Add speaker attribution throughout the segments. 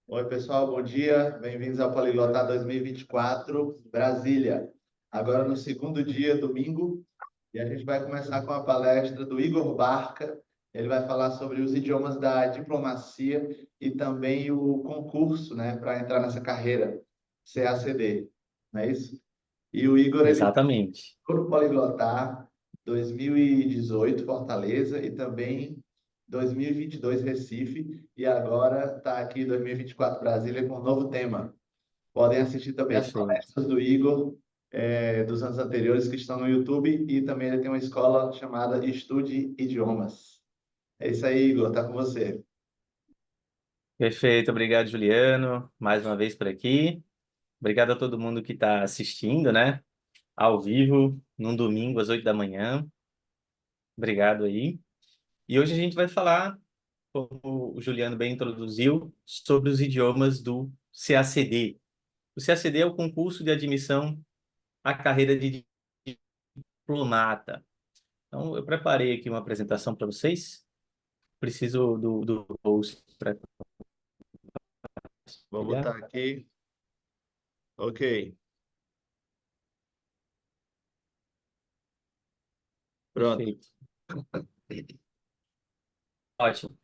Speaker 1: Oi, pessoal, bom dia. Bem-vindos ao Poliglota 2024, Brasília. Agora no segundo dia, domingo, e a gente vai começar com a palestra do Igor Barca. Ele vai falar sobre os idiomas da diplomacia e também o concurso, né, para entrar nessa carreira, CACD, não é isso? E o Igor, ele
Speaker 2: Exatamente.
Speaker 1: foi no Poliglotar 2018, Fortaleza, e também 2022, Recife, e agora está aqui em 2024, Brasília, com um novo tema. Podem assistir também as
Speaker 2: Perfeito.
Speaker 1: palestras do Igor, dos anos anteriores, que estão no YouTube, e também ele tem uma escola chamada Estude Idiomas. É isso aí, Igor, tá com você.
Speaker 2: Perfeito. Obrigado, Juliano. Mais uma vez por aqui. Obrigado a todo mundo que está assistindo, né? Ao vivo, num domingo, às 8 da manhã. Obrigado aí. E hoje a gente vai falar, como o Juliano bem introduziu, sobre os idiomas do CACD. O CACD é o concurso de admissão à carreira de diplomata. Então, eu preparei aqui uma apresentação para vocês. Preciso do host para
Speaker 1: Vou
Speaker 2: compartilhar.
Speaker 1: botar aqui. Ok, pronto.
Speaker 2: Perfeito. Ótimo.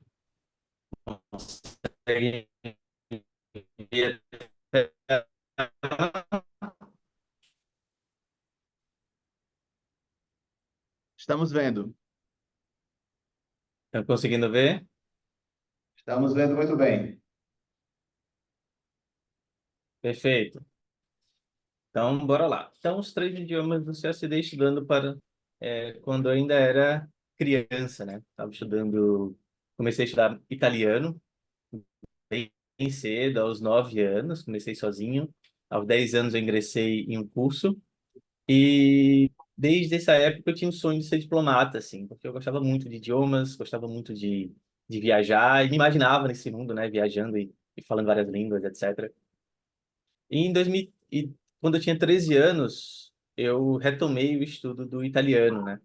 Speaker 1: Estamos vendo.
Speaker 2: Estão conseguindo ver?
Speaker 1: Estamos vendo muito bem.
Speaker 2: Perfeito. Então, bora lá. Então, os três idiomas do CSD estudando para quando eu ainda era criança, né? Estava estudando, comecei a estudar italiano bem cedo, aos 9 anos, comecei sozinho. Aos 10 anos eu ingressei em um curso e desde essa época eu tinha um sonho de ser diplomata, assim, porque eu gostava muito de idiomas, gostava muito de viajar e me imaginava nesse mundo, né? Viajando e falando várias línguas, etc. E em 2000, quando eu tinha 13 anos, eu retomei o estudo do italiano, né?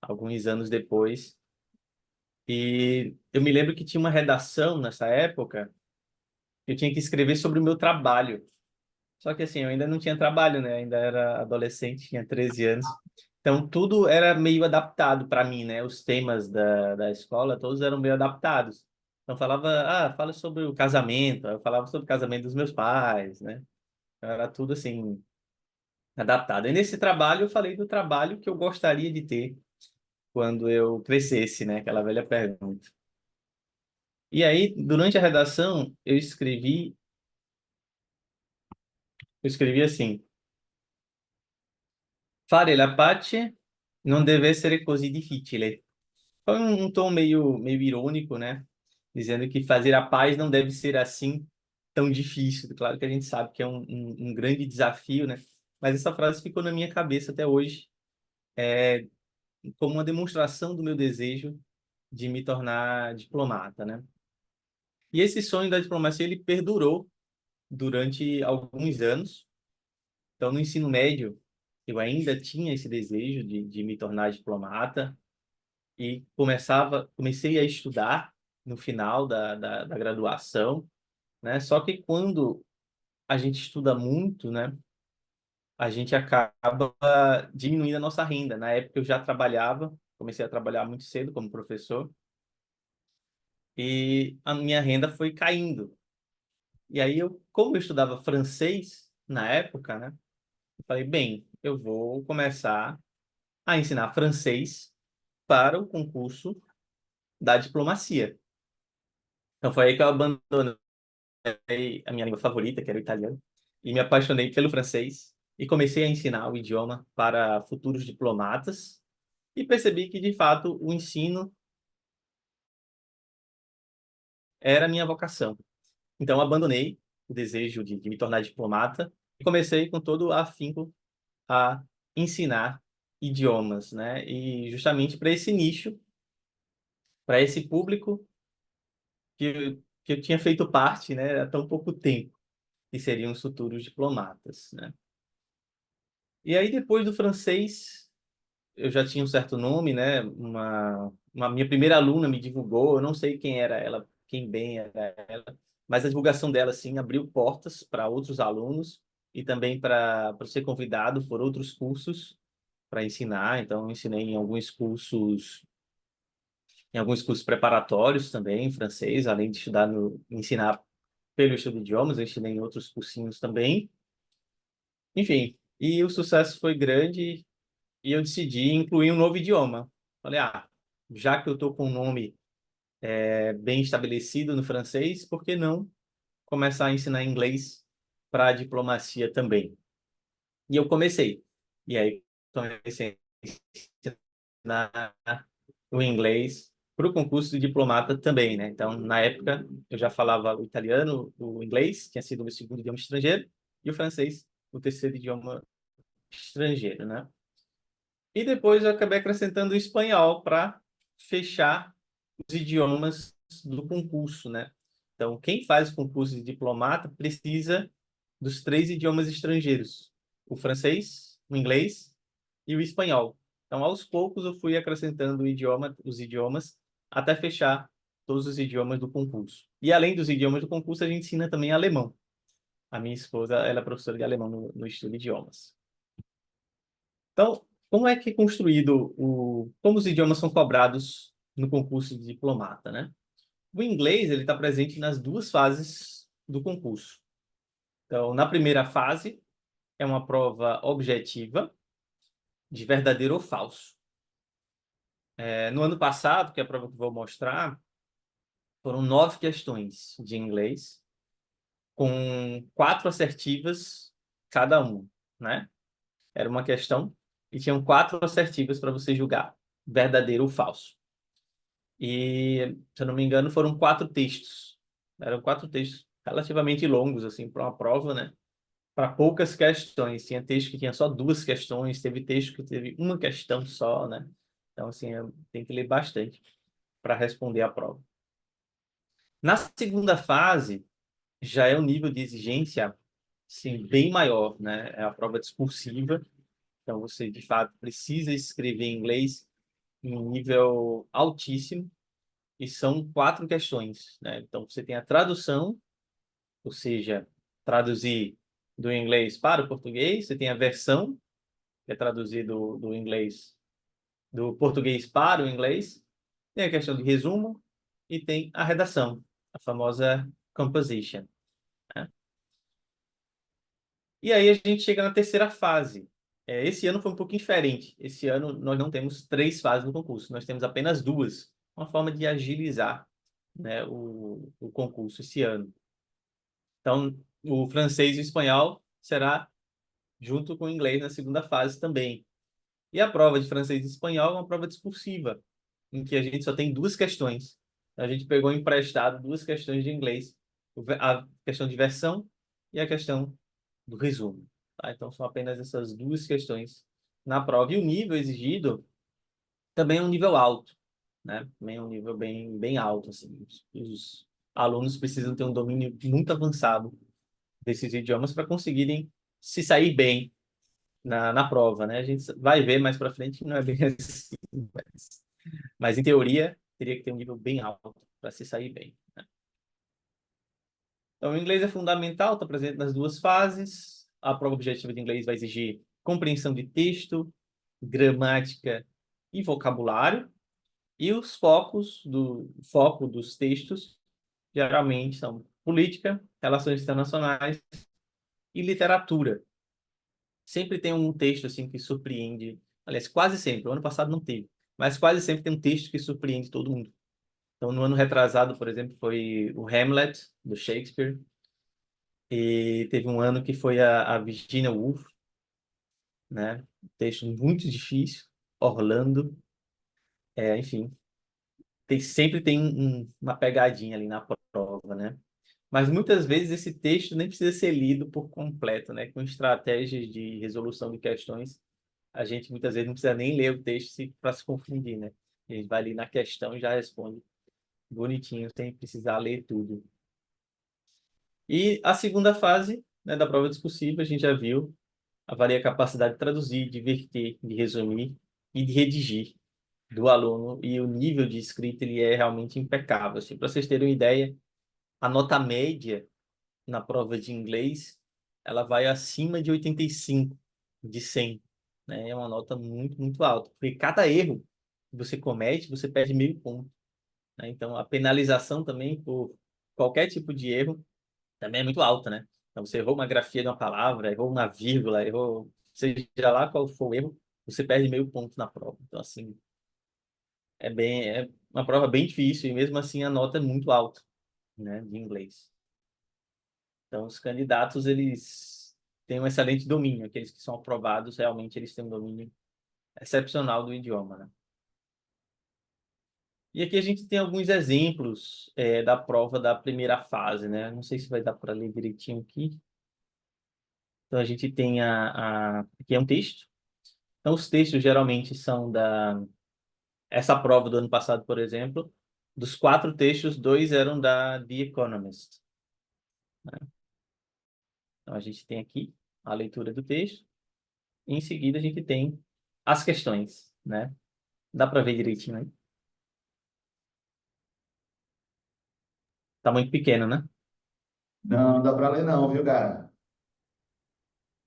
Speaker 2: Alguns anos depois. E eu me lembro que tinha uma redação nessa época, que eu tinha que escrever sobre o meu trabalho. Só que assim, eu ainda não tinha trabalho, né? Ainda era adolescente, tinha 13 anos. Então tudo era meio adaptado para mim, né? Os temas da escola, todos eram meio adaptados. Então falava, fala sobre o casamento. Eu falava sobre o casamento dos meus pais, né? Então, era tudo assim, adaptado. E nesse trabalho eu falei do trabalho que eu gostaria de ter quando eu crescesse, né? Aquela velha pergunta. E aí, durante a redação, eu escrevi assim: Fare la pace non deve essere così difficile. Foi um tom meio irônico, né? Dizendo que fazer a paz não deve ser assim tão difícil. Claro que a gente sabe que é um grande desafio, né? Mas essa frase ficou na minha cabeça até hoje, como uma demonstração do meu desejo de me tornar diplomata, né? E esse sonho da diplomacia ele perdurou durante alguns anos. Então, no ensino médio, eu ainda tinha esse desejo de me tornar diplomata e comecei a estudar no final da graduação, né? Só que quando a gente estuda muito, né? A gente acaba diminuindo a nossa renda. Na época eu já trabalhava, comecei a trabalhar muito cedo como professor e a minha renda foi caindo. E aí como eu estudava francês na época, né? Eu falei, bem, eu vou começar a ensinar francês para o concurso da diplomacia. Então foi aí que eu abandonei a minha língua favorita, que era o italiano, e me apaixonei pelo francês e comecei a ensinar o idioma para futuros diplomatas e percebi que, de fato, o ensino era a minha vocação. Então abandonei o desejo de me tornar diplomata e comecei com todo o afinco a ensinar idiomas, né? E justamente para esse nicho, para esse público que eu tinha feito parte, né, há tão pouco tempo, que seriam os futuros diplomatas, né? E aí, depois do francês, eu já tinha um certo nome, né? Uma minha primeira aluna me divulgou, eu não sei quem era ela, quem bem era ela, mas a divulgação dela, assim, abriu portas para outros alunos e também para ser convidado por outros cursos para ensinar. Então, eu ensinei em alguns cursos preparatórios também, em francês, além de ensinar pelo estudo de idiomas, eu ensinei em outros cursinhos também. Enfim, e o sucesso foi grande e eu decidi incluir um novo idioma. Falei, já que eu estou com um nome bem estabelecido no francês, por que não começar a ensinar inglês para a diplomacia também? E eu comecei. E aí comecei a ensinar o inglês para o concurso de diplomata também, né? Então, na época, eu já falava o italiano, o inglês, que tinha sido o meu segundo idioma estrangeiro, e o francês, o terceiro idioma estrangeiro, né? E depois eu acabei acrescentando o espanhol para fechar os idiomas do concurso, né? Então, quem faz o concurso de diplomata precisa dos três idiomas estrangeiros: o francês, o inglês e o espanhol. Então, aos poucos, eu fui acrescentando os idiomas até fechar todos os idiomas do concurso. E além dos idiomas do concurso, a gente ensina também alemão. A minha esposa, ela é professora de alemão no estudo de idiomas. Então, como é que é construído como os idiomas são cobrados no concurso de diplomata, né? O inglês, ele está presente nas duas fases do concurso. Então, na primeira fase, é uma prova objetiva de verdadeiro ou falso. No ano passado, que é a prova que eu vou mostrar, foram 9 questões de inglês, com 4 assertivas cada um, né? Era uma questão e tinham 4 assertivas para você julgar, verdadeiro ou falso. E, se eu não me engano, foram 4 textos. Eram 4 textos relativamente longos, assim, para uma prova, né? Para poucas questões. Tinha texto que tinha só 2 questões, teve texto que teve uma questão só, né? Então, assim, tem que ler bastante para responder a prova. Na segunda fase, já é um nível de exigência, sim, bem maior, né? É a prova discursiva. Então, você, de fato, precisa escrever em inglês em um nível altíssimo. E são 4 questões, né? Então, você tem a tradução, ou seja, traduzir do inglês para o português. Você tem a versão, que é traduzir do inglês, do português para o inglês. Tem a questão de resumo e tem a redação, a famosa composition, né? E aí a gente chega na terceira fase. Esse ano foi um pouquinho diferente. Esse ano nós não temos 3 fases no concurso, nós temos apenas 2. Uma forma de agilizar, né, o concurso esse ano. Então, o francês e o espanhol será junto com o inglês na segunda fase também. E a prova de francês e espanhol é uma prova discursiva, em que a gente só tem 2 questões. A gente pegou emprestado 2 questões de inglês, a questão de versão e a questão do resumo. Tá? Então, são apenas essas 2 questões na prova. E o nível exigido também é um nível alto, né? Também é um nível bem alto, assim. Os alunos precisam ter um domínio muito avançado desses idiomas para conseguirem se sair bem na prova, né? A gente vai ver mais para frente que não é bem assim, mas em teoria teria que ter um nível bem alto para se sair bem, né? Então, o inglês é fundamental, está presente nas 2 fases. A prova objetiva de inglês vai exigir compreensão de texto, gramática e vocabulário. E os foco dos textos geralmente são política, relações internacionais e literatura. Sempre tem um texto assim que surpreende. Aliás, quase sempre. O ano passado não teve, mas quase sempre tem um texto que surpreende todo mundo. Então, no ano retrasado, por exemplo, foi o Hamlet, do Shakespeare. E teve um ano que foi a Virginia Woolf, né? Um texto muito difícil. Orlando. Enfim, sempre tem uma pegadinha ali na prova, né? Mas muitas vezes esse texto nem precisa ser lido por completo, né? Com estratégias de resolução de questões, a gente muitas vezes não precisa nem ler o texto para se confundir, né? A gente vai ali na questão e já responde bonitinho, sem precisar ler tudo. E a segunda fase, né, da prova discursiva, a gente já viu, avalia a capacidade de traduzir, de verter, de resumir e de redigir do aluno, e o nível de escrita ele é realmente impecável. Assim, para vocês terem uma ideia, a nota média na prova de inglês, ela vai acima de 85 de 100, né? É uma nota muito, muito alta, porque cada erro que você comete, você perde meio ponto, né? Então, a penalização também por qualquer tipo de erro também é muito alta, né? Então, você errou uma grafia de uma palavra, errou uma vírgula, errou, seja lá qual for o erro, você perde meio ponto na prova. Então, assim, é uma prova bem difícil e mesmo assim a nota é muito alta, né, de inglês. Então, os candidatos, eles têm um excelente domínio. Aqueles que são aprovados, realmente, eles têm um domínio excepcional do idioma, né? E aqui a gente tem alguns exemplos da prova da primeira fase, né? Não sei se vai dar para ler direitinho aqui. Então, a gente tem aqui é um texto. Então, os textos geralmente são essa prova do ano passado, por exemplo, dos 4 textos, 2 eram da The Economist, né? Então, a gente tem aqui a leitura do texto. E em seguida, a gente tem as questões, né? Dá para ver direitinho aí? Tá muito pequeno, né?
Speaker 1: Não, não dá para ler não, viu, cara?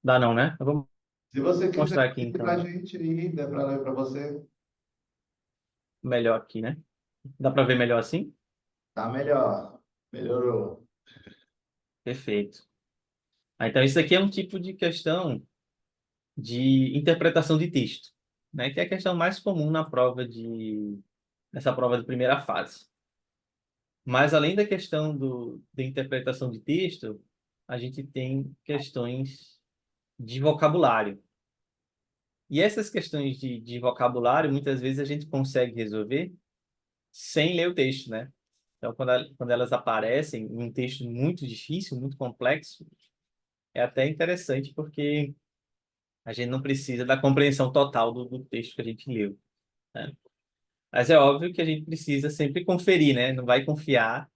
Speaker 2: Dá não, né? Eu vou
Speaker 1: Se você quiser
Speaker 2: mostrar aqui,
Speaker 1: ler para a
Speaker 2: então,
Speaker 1: gente aí, dá para ler para você,
Speaker 2: melhor aqui, né? Dá para ver melhor assim?
Speaker 1: tá melhor. Melhorou.
Speaker 2: Perfeito. Então, isso aqui é um tipo de questão de interpretação de texto, né? Que é a questão mais comum nessa prova de primeira fase. Mas, além da questão da interpretação de texto, a gente tem questões de vocabulário. E essas questões de vocabulário, muitas vezes a gente consegue resolver sem ler o texto, né? Então, quando elas aparecem em um texto muito difícil, muito complexo, é até interessante porque a gente não precisa da compreensão total do texto que a gente leu, né? Mas é óbvio que a gente precisa sempre conferir, né? Não vai confiar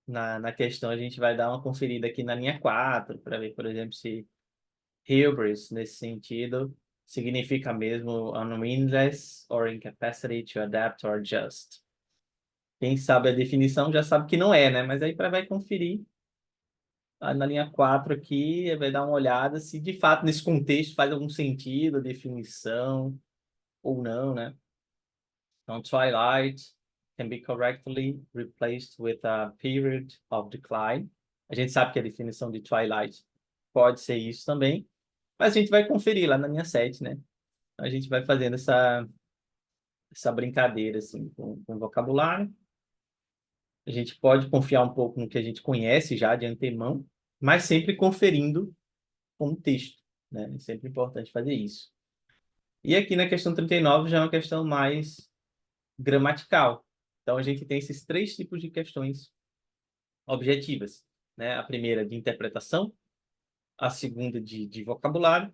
Speaker 2: na questão, a gente vai dar uma conferida aqui na linha 4 para ver, por exemplo, se hubris, nesse sentido, significa mesmo unwillingness or incapacity to adapt or adjust. Quem sabe a definição já sabe que não é, né? Mas aí vai conferir na linha 4 aqui, vai dar uma olhada se de fato nesse contexto faz algum sentido a definição ou não, né? Então, twilight can be correctly replaced with a period of decline. A gente sabe que a definição de twilight pode ser isso também, mas a gente vai conferir lá na linha 7, né? Então, a gente vai fazendo essa brincadeira assim com o vocabulário. A gente pode confiar um pouco no que a gente conhece já de antemão, mas sempre conferindo com o texto, né? É sempre importante fazer isso. E aqui na questão 39 já é uma questão mais gramatical. Então a gente tem esses 3 tipos de questões objetivas, né? A primeira de interpretação, a segunda de vocabulário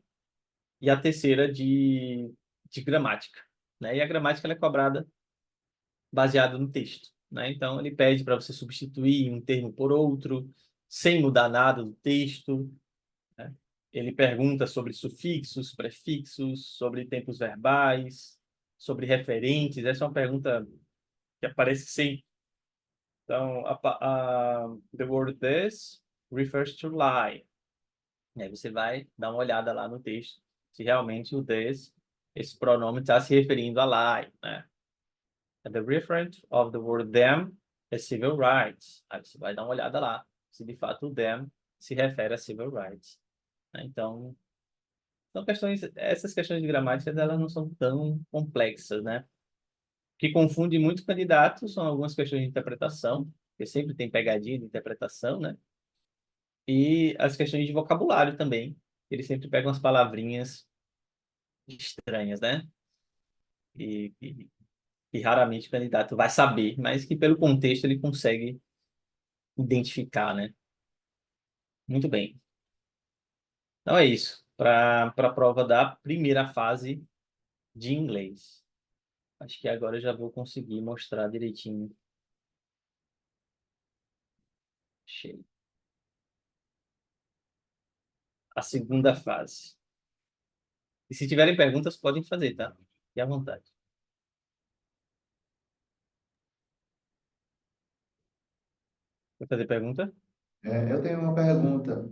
Speaker 2: e a terceira de gramática, né? E a gramática ela é cobrada baseada no texto, né? Então ele pede para você substituir um termo por outro, sem mudar nada do texto, né? Ele pergunta sobre sufixos, prefixos, sobre tempos verbais, sobre referentes. Essa é uma pergunta que aparece sempre. Então, the word this refers to lie. E aí você vai dar uma olhada lá no texto se realmente o this, esse pronome está se referindo a lie, né? The referent of the word them é civil rights. Aí você vai dar uma olhada lá se de fato o them se refere a civil rights, né? Então, essas questões de gramática, elas não são tão complexas, né? O que confunde muito candidatos são algumas questões de interpretação, porque sempre tem pegadinha de interpretação, né? E as questões de vocabulário também. Eles sempre pegam as palavrinhas estranhas, né? E raramente o candidato vai saber, mas que pelo contexto ele consegue identificar, né? Muito bem. Então é isso, para a prova da primeira fase de inglês. Acho que agora eu já vou conseguir mostrar direitinho. Achei. A segunda fase. E se tiverem perguntas, podem fazer, tá? Fique à vontade. Quer fazer pergunta?
Speaker 1: Eu tenho uma pergunta.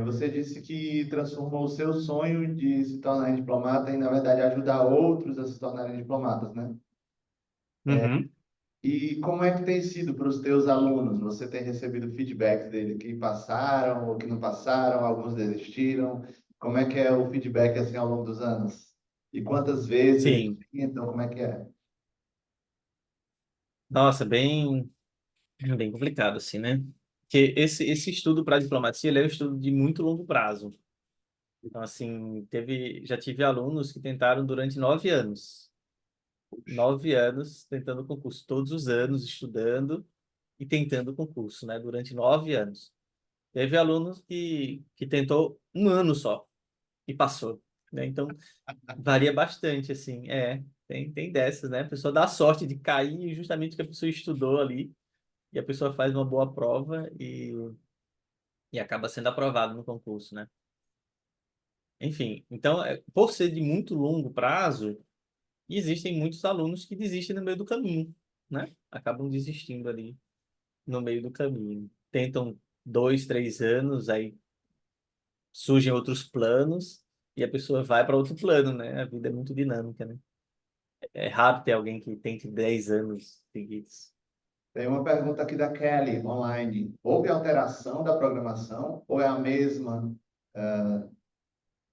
Speaker 1: Você disse que transformou o seu sonho de se tornar diplomata em, na verdade, ajudar outros a se tornarem diplomatas, né?
Speaker 2: Uhum.
Speaker 1: E como é que tem sido para os teus alunos? Você tem recebido feedback dele que passaram ou que não passaram, alguns desistiram? Como é que é o feedback assim ao longo dos anos? E quantas vezes eles
Speaker 2: Sim.
Speaker 1: tentam? Como é que é?
Speaker 2: Nossa, bem complicado, assim, né? Porque esse estudo para diplomacia, ele é um estudo de muito longo prazo. Então, assim, já tive alunos que tentaram durante 9 anos. 9 anos tentando concurso, todos os anos estudando e tentando o concurso, né? Durante 9 anos. Teve alunos que tentou um ano só e passou, né? Então, varia bastante, assim. Tem dessas, né? A pessoa dá sorte de cair justamente que a pessoa estudou ali e a pessoa faz uma boa prova e acaba sendo aprovado no concurso, né? Enfim, então, por ser de muito longo prazo, existem muitos alunos que desistem no meio do caminho, né? Acabam desistindo ali no meio do caminho. Tentam 2, 3 anos, aí surgem outros planos e a pessoa vai para outro plano, né? A vida é muito dinâmica, né? É raro ter alguém que tente 10 anos seguidos.
Speaker 1: Tem uma pergunta aqui da Kelly, online. Houve alteração da programação ou é a mesma?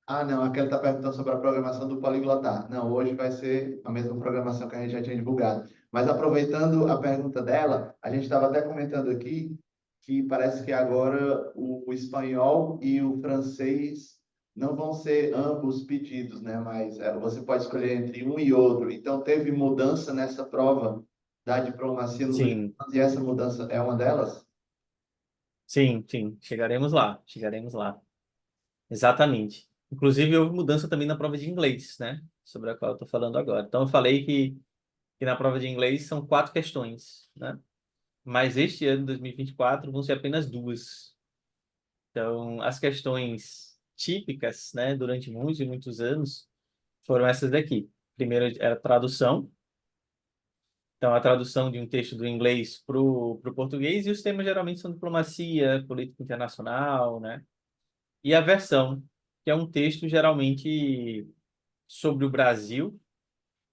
Speaker 1: Não, a Kelly está perguntando sobre a programação do Poliglotar. Não, hoje vai ser a mesma programação que a gente já tinha divulgado. Mas aproveitando a pergunta dela, a gente estava até comentando aqui que parece que agora o espanhol e o francês não vão ser ambos pedidos, né? Mas você pode escolher entre um e outro. Então, teve mudança nessa prova da diplomacia nos últimos
Speaker 2: Sim,
Speaker 1: anos e essa mudança é uma delas?
Speaker 2: sim, chegaremos lá, chegaremos lá. Exatamente. Inclusive, houve mudança também na prova de inglês, né? Sobre a qual eu estou falando agora. Então, eu falei que na prova de inglês são 4 questões, né? Mas este ano, 2024, vão ser apenas 2. Então, as questões típicas, né, durante muitos e muitos anos, foram essas daqui. Primeiro era tradução. Então, a tradução de um texto do inglês para o português, e os temas geralmente são diplomacia, política internacional, né? E a versão, que é um texto geralmente sobre o Brasil,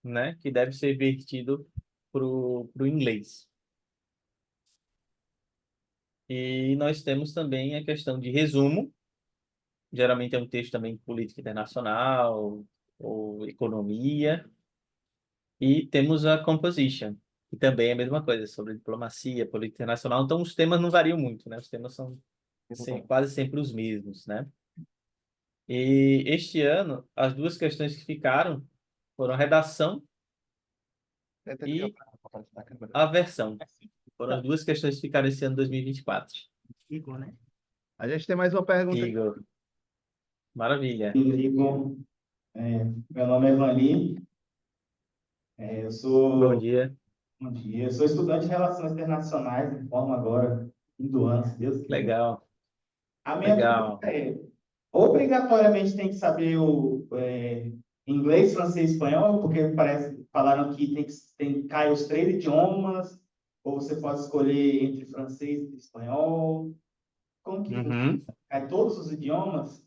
Speaker 2: né? Que deve ser vertido para o inglês. E nós temos também a questão de resumo, geralmente é um texto também de política internacional ou economia. E temos a composition, que também é a mesma coisa, sobre diplomacia, política internacional. Então, os temas não variam muito, né? Os temas são quase sempre os mesmos, né? E este ano, as duas questões que ficaram foram a redação
Speaker 1: Tenta aqui, ó,
Speaker 2: e
Speaker 1: para aparecer na câmera.
Speaker 2: a versão. Foram as duas questões que ficaram esse ano 2024.
Speaker 1: Igor, né? A gente tem mais uma pergunta aqui.
Speaker 2: Igor, maravilha.
Speaker 3: Igor, meu nome é Vani, eu
Speaker 2: Bom
Speaker 3: sou,
Speaker 2: dia.
Speaker 3: bom dia, eu sou estudante de Relações Internacionais, me formo agora, fim do ano, se Deus quiser.
Speaker 2: Legal,
Speaker 3: A minha pergunta
Speaker 2: legal.
Speaker 3: é, obrigatoriamente tem que saber inglês, francês e espanhol, porque falaram que cai os três idiomas, ou você pode escolher entre francês e espanhol, como que funciona?
Speaker 2: Uhum.
Speaker 3: Cai todos os idiomas?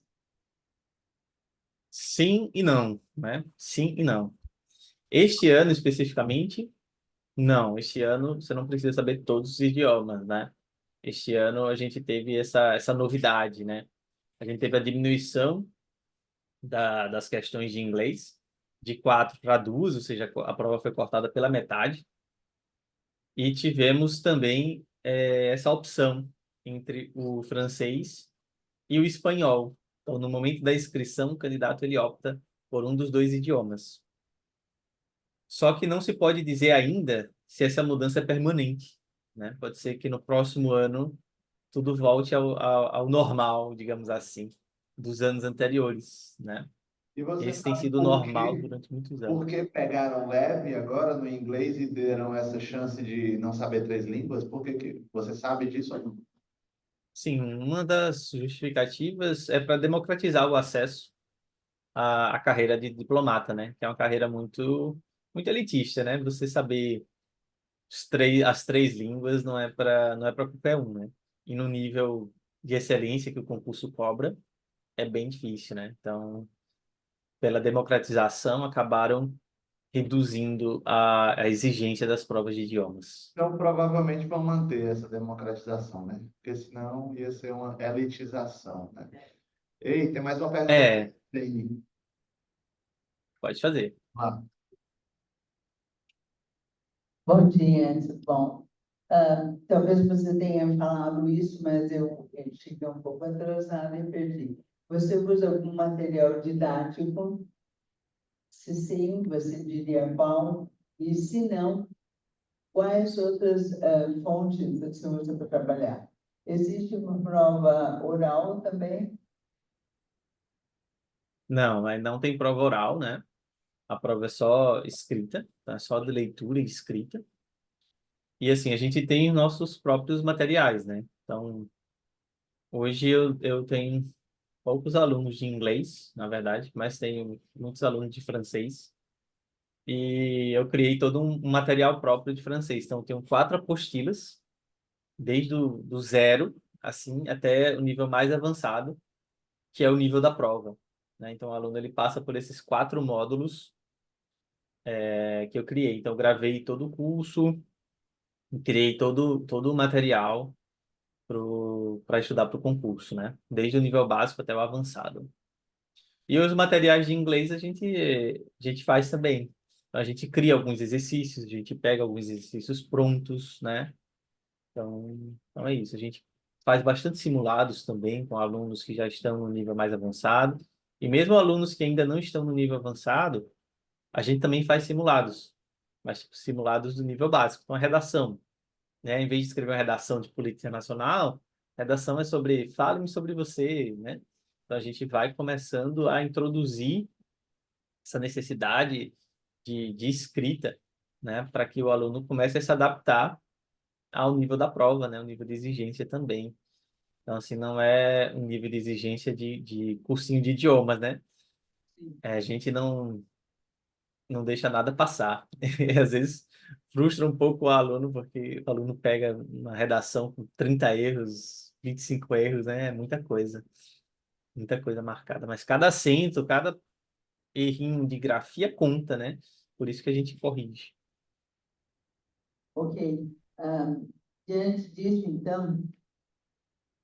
Speaker 2: Sim e não, né? Sim e não. Este ano especificamente, não. Este ano você não precisa saber todos os idiomas, né? Este ano a gente teve essa novidade, né? A gente teve a diminuição das questões de inglês de 4 para 2, ou seja, a prova foi cortada pela metade. E tivemos também essa opção entre o francês e o espanhol. Então, no momento da inscrição, o candidato ele opta por um dos dois idiomas. Só que não se pode dizer ainda se essa mudança é permanente, né? Pode ser que no próximo ano tudo volte ao normal, digamos assim, dos anos anteriores, né?
Speaker 1: E você
Speaker 2: Esse tem
Speaker 1: sabe
Speaker 2: sido normal durante muitos
Speaker 1: por
Speaker 2: anos.
Speaker 1: que pegaram leve agora no inglês e deram essa chance de não saber três línguas? Por que você sabe disso ou não?
Speaker 2: Sim, uma das justificativas é para democratizar o acesso à carreira de diplomata, né? Que é uma carreira muito elitista, né? Você saber as três línguas não é para qualquer um, né? E no nível de excelência que o concurso cobra, é bem difícil, né? Então, pela democratização, acabaram reduzindo a exigência das provas de idiomas.
Speaker 1: Então, provavelmente vão manter essa democratização, né? Porque senão ia ser uma elitização, né? Ei, tem mais uma pergunta aqui.
Speaker 2: É, pode fazer.
Speaker 1: Ah,
Speaker 4: Bom dia, tudo bom? Talvez você tenha falado isso, mas eu cheguei um pouco atrasada e perdi. Você usa algum material didático? Se sim, você diria qual? E se não, quais outras fontes você usa para trabalhar? Existe uma prova oral também?
Speaker 2: Não, aí não tem prova oral, né? A prova é só escrita, tá? É só de leitura e escrita. E assim, a gente tem nossos próprios materiais, né? Então, hoje eu tenho poucos alunos de inglês, na verdade, mas tenho muitos alunos de francês. E eu criei todo um material próprio de francês. Então, eu tenho 4 apostilas, desde do zero, assim, até o nível mais avançado, que é o nível da prova, né? Então, o aluno ele passa por esses 4 módulos que eu criei. Então, eu gravei todo o curso, criei todo o material para estudar para o concurso, né? Desde o nível básico até o avançado. E os materiais de inglês a gente faz também. Então, a gente cria alguns exercícios, a gente pega alguns exercícios prontos, né? Então é isso. A gente faz bastante simulados também com alunos que já estão no nível mais avançado. E mesmo alunos que ainda não estão no nível avançado, a gente também faz simulados, mas tipo, simulados do nível básico. Então, a redação, né? Em vez de escrever uma redação de política internacional, redação é sobre fale-me sobre você, né? Então, a gente vai começando a introduzir essa necessidade de escrita, né? Para que o aluno comece a se adaptar ao nível da prova, né? O nível de exigência também. Então, assim, não é um nível de exigência de cursinho de idiomas, né? A gente não deixa nada passar. E, às vezes frustra um pouco o aluno, porque o aluno pega uma redação com 30 erros, 25 erros, né? É muita coisa marcada. Mas cada acento, cada errinho de grafia conta, né? Por isso que a gente corrige.
Speaker 4: Ok. Ah, diante disso, então,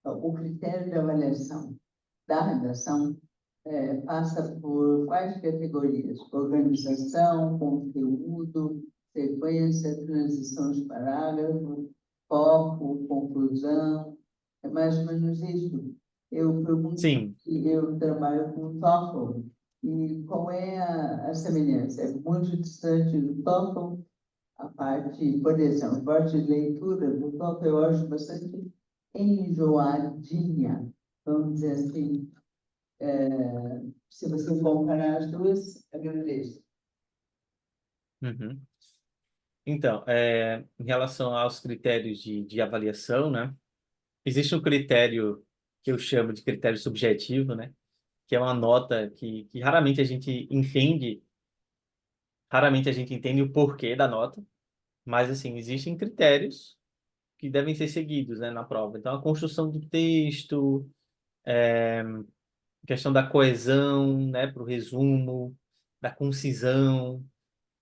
Speaker 4: o critério de avaliação da redação passa por quais categorias? Organização, conteúdo, sequência, transição de parágrafo, foco, conclusão, é mais ou menos isso. Eu pergunto,
Speaker 2: Sim.
Speaker 4: eu trabalho com TOEFL, e qual é a semelhança? É muito distante do TOEFL, a parte, por exemplo, a parte de leitura do TOEFL eu acho bastante enjoadinha, vamos dizer assim. Se você comparar as duas, agradeço.
Speaker 2: Uhum. Então, em relação aos critérios de avaliação, né? Existe um critério que eu chamo de critério subjetivo, né? Que é uma nota que raramente a gente entende o porquê da nota, mas, assim, existem critérios que devem ser seguidos, né, na prova. Então, a construção do texto, questão da coesão, né, para o resumo, da concisão,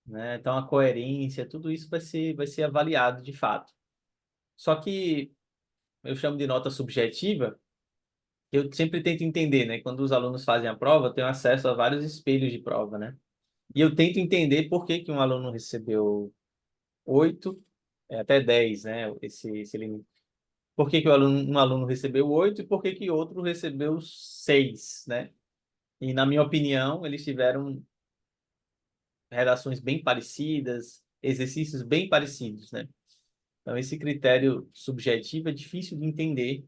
Speaker 2: né? Então, a coerência, tudo isso vai ser avaliado de fato. Só que eu chamo de nota subjetiva. Eu sempre tento entender, né? Quando os alunos fazem a prova, eu tenho acesso a vários espelhos de prova, né? E eu tento entender por que que um aluno recebeu 8, até 10, né? Esse limite. Por que que um aluno recebeu 8 e por que que outro recebeu 6, né? E, na minha opinião, eles tiveram redações bem parecidas, exercícios bem parecidos, né? Então, esse critério subjetivo é difícil de entender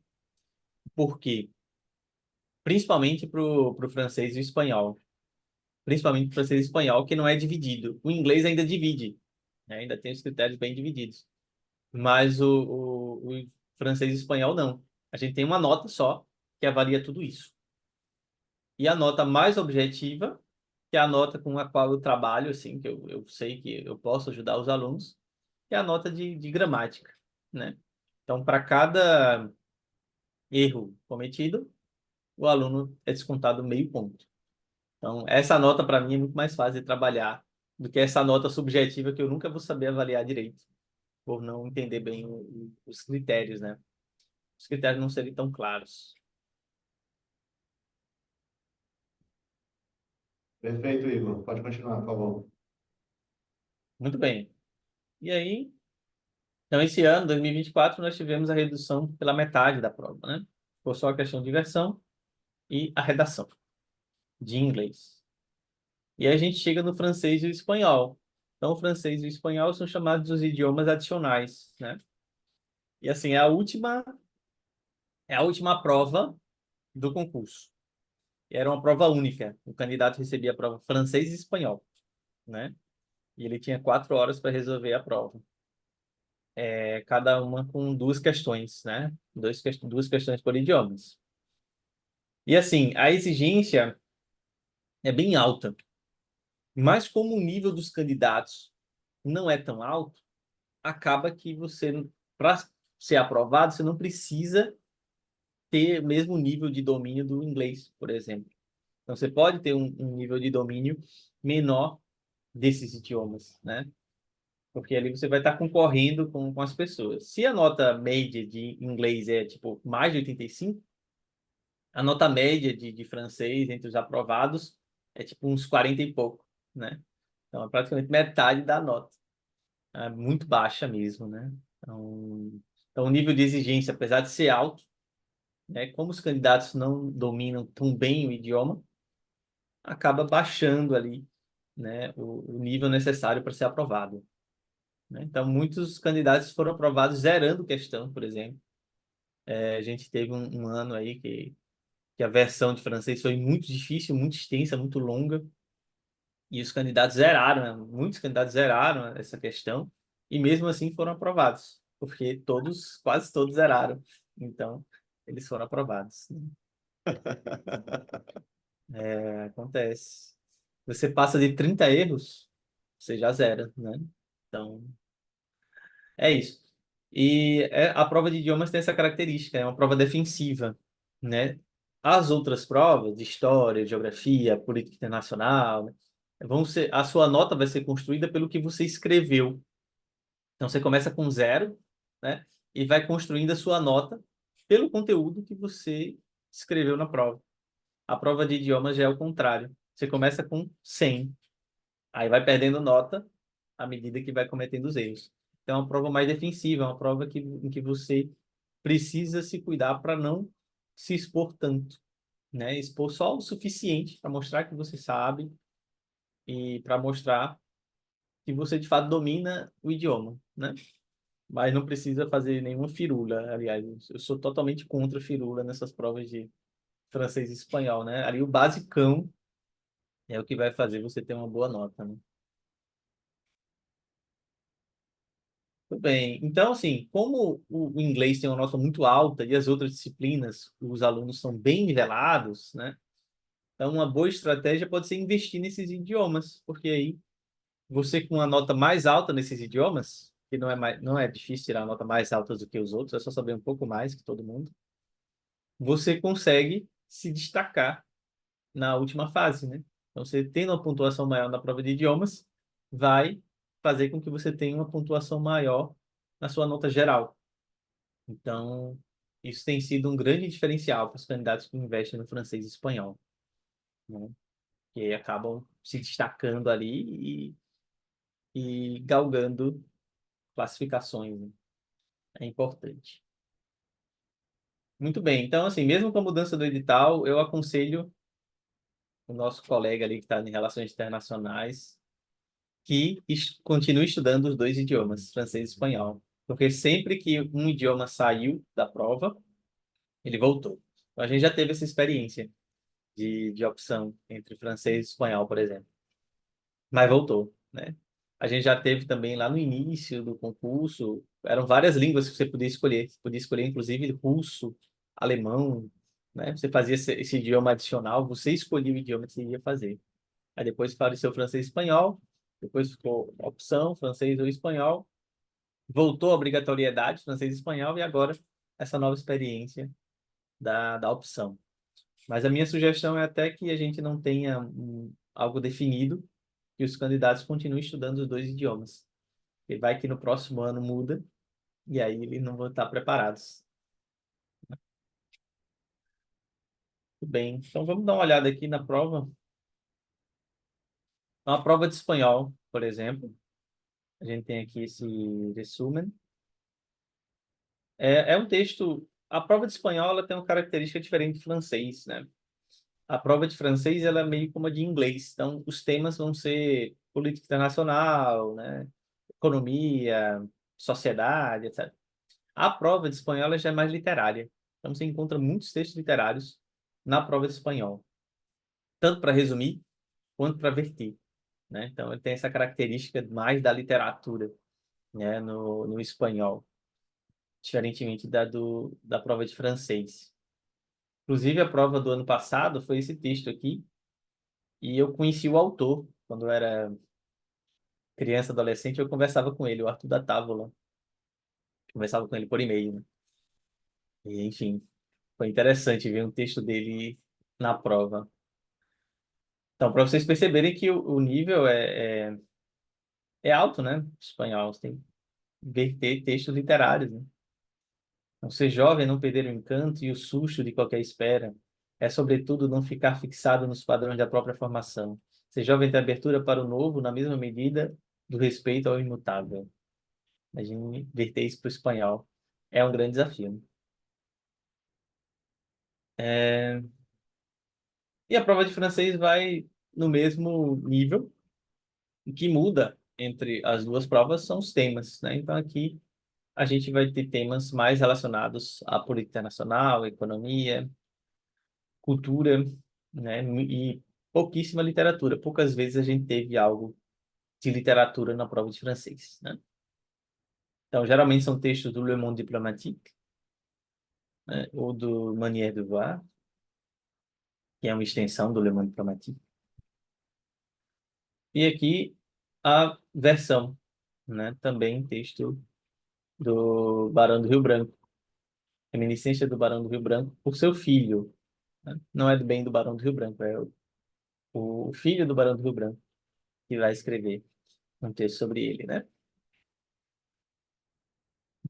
Speaker 2: por quê. Principalmente para o francês e o espanhol. Principalmente para o francês e espanhol, que não é dividido. O inglês ainda divide, né? Ainda tem os critérios bem divididos. Mas o francês e espanhol não. A gente tem uma nota só que avalia tudo isso. E a nota mais objetiva, que é a nota com a qual eu trabalho, assim, que eu sei que eu posso ajudar os alunos, que é a nota de gramática, né? Então, para cada erro cometido, o aluno é descontado meio ponto. Então, essa nota, para mim, é muito mais fácil de trabalhar do que essa nota subjetiva que eu nunca vou saber avaliar direito, por não entender bem os critérios, né? Os critérios não serem tão claros.
Speaker 1: Perfeito, Igor. Pode continuar, por favor.
Speaker 2: Muito bem. E aí, então, esse ano, 2024, nós tivemos a redução pela metade da prova, né? Ficou só a questão de versão e a redação de inglês. E aí a gente chega no francês e o espanhol. Então, o francês e o espanhol são chamados os idiomas adicionais, né? E assim, é a última prova do concurso. E era uma prova única. O candidato recebia a prova francês e espanhol, né? E ele tinha 4 horas para resolver a prova. Cada uma com duas questões, né? Duas questões por idiomas. E assim, a exigência é bem alta. Mas como o nível dos candidatos não é tão alto, acaba que você, para ser aprovado, você não precisa ter o mesmo nível de domínio do inglês, por exemplo. Então, você pode ter um nível de domínio menor desses idiomas, né? Porque ali você vai estar concorrendo com as pessoas. Se a nota média de inglês é, tipo, mais de 85, a nota média de francês entre os aprovados é, tipo, uns 40 e pouco, né? Então, é praticamente metade da nota. É muito baixa mesmo, né? Então, o nível de exigência, apesar de ser alto, né, como os candidatos não dominam tão bem o idioma, acaba baixando ali, né, o nível necessário para ser aprovado, né? Então, muitos candidatos foram aprovados zerando questão, por exemplo. A gente teve um ano aí que a versão de francês foi muito difícil, muito extensa, muito longa, e os candidatos zeraram, né? Muitos candidatos zeraram essa questão, e mesmo assim foram aprovados, porque quase todos zeraram. Então, eles foram aprovados, né? Acontece. Você passa de 30 erros, você já zera, né? Então, é isso. E a prova de idiomas tem essa característica, é uma prova defensiva, né? As outras provas, de história, geografia, política internacional, né, a sua nota vai ser construída pelo que você escreveu. Então, você começa com zero, né? E vai construindo a sua nota pelo conteúdo que você escreveu na prova. A prova de idiomas já é o contrário. Você começa com 100, aí vai perdendo nota à medida que vai cometendo os erros. Então, é uma prova mais defensiva, é uma prova em que você precisa se cuidar para não se expor tanto, né? Expor só o suficiente para mostrar que você sabe e para mostrar que você de fato domina o idioma, né? Mas não precisa fazer nenhuma firula. Aliás, eu sou totalmente contra firula nessas provas de francês e espanhol, né? Ali o basicão é o que vai fazer você ter uma boa nota, né? Tudo bem. Então, assim, como o inglês tem uma nota muito alta e as outras disciplinas, os alunos são bem nivelados, né? Então, uma boa estratégia pode ser investir nesses idiomas, porque aí você com a nota mais alta nesses idiomas, que não é difícil tirar a nota mais alta do que os outros, é só saber um pouco mais que todo mundo, você consegue se destacar na última fase, né? Então, você tendo uma pontuação maior na prova de idiomas, vai fazer com que você tenha uma pontuação maior na sua nota geral. Então, isso tem sido um grande diferencial para os candidatos que investem no francês e espanhol, né? Que acabam se destacando ali e galgando classificações, né? É importante. Muito bem. Então, assim, mesmo com a mudança do edital, eu aconselho o nosso colega ali que está em Relações Internacionais que continue estudando os dois idiomas, francês e espanhol. Porque sempre que um idioma saiu da prova, ele voltou. Então, a gente já teve essa experiência de opção entre francês e espanhol, por exemplo. Mas voltou, né? A gente já teve também lá no início do concurso, eram várias línguas que você podia escolher. Você podia escolher, inclusive, russo, alemão, né? Você fazia esse idioma adicional, você escolhia o idioma que você ia fazer. Aí depois apareceu francês e espanhol, depois ficou a opção, francês ou espanhol, voltou a obrigatoriedade, francês e espanhol, e agora essa nova experiência da opção. Mas a minha sugestão é até que a gente não tenha algo definido, que os candidatos continuem estudando os dois idiomas. E vai que no próximo ano muda, e aí eles não vão estar preparados. Tudo bem, então vamos dar uma olhada aqui na prova. Uma prova de espanhol, por exemplo. A gente tem aqui esse resumen. É um texto... A prova de espanhol ela tem uma característica diferente do francês, né? A prova de francês ela é meio como a de inglês. Então, os temas vão ser política internacional, né? Economia, sociedade, etc. A prova de espanhol ela já é mais literária. Então, você encontra muitos textos literários na prova de espanhol. Tanto para resumir, quanto para verter, né? Então, ele tem essa característica mais da literatura, né? No espanhol. Diferentemente da prova de francês. Inclusive, a prova do ano passado foi esse texto aqui, e eu conheci o autor. Quando eu era criança, adolescente, eu conversava com ele, o Arthur da Távola. Conversava com ele por e-mail, né? E, enfim, foi interessante ver um texto dele na prova. Então, para vocês perceberem que o nível é alto, né? Espanhol, você tem que verter textos literários, né? Não ser jovem, não perder o encanto e o susto de qualquer espera. É, sobretudo, não ficar fixado nos padrões da própria formação. Ser jovem tem abertura para o novo na mesma medida do respeito ao imutável. Imagine verter isso para o espanhol. É um grande desafio, né? E a prova de francês vai no mesmo nível. O que muda entre as duas provas são os temas, né? Então, aqui a gente vai ter temas mais relacionados à política internacional, economia, cultura, né? E pouquíssima literatura. Poucas vezes a gente teve algo de literatura na prova de francês, né? Então, geralmente são textos do Le Monde Diplomatique, né? Ou do Manière de Voir, que é uma extensão do Le Monde Diplomatique. E aqui a versão, né? Também texto do Barão do Rio Branco, reminiscência do Barão do Rio Branco por seu filho, né? Não é do bem do Barão do Rio Branco, é o filho do Barão do Rio Branco que vai escrever um texto sobre ele, né?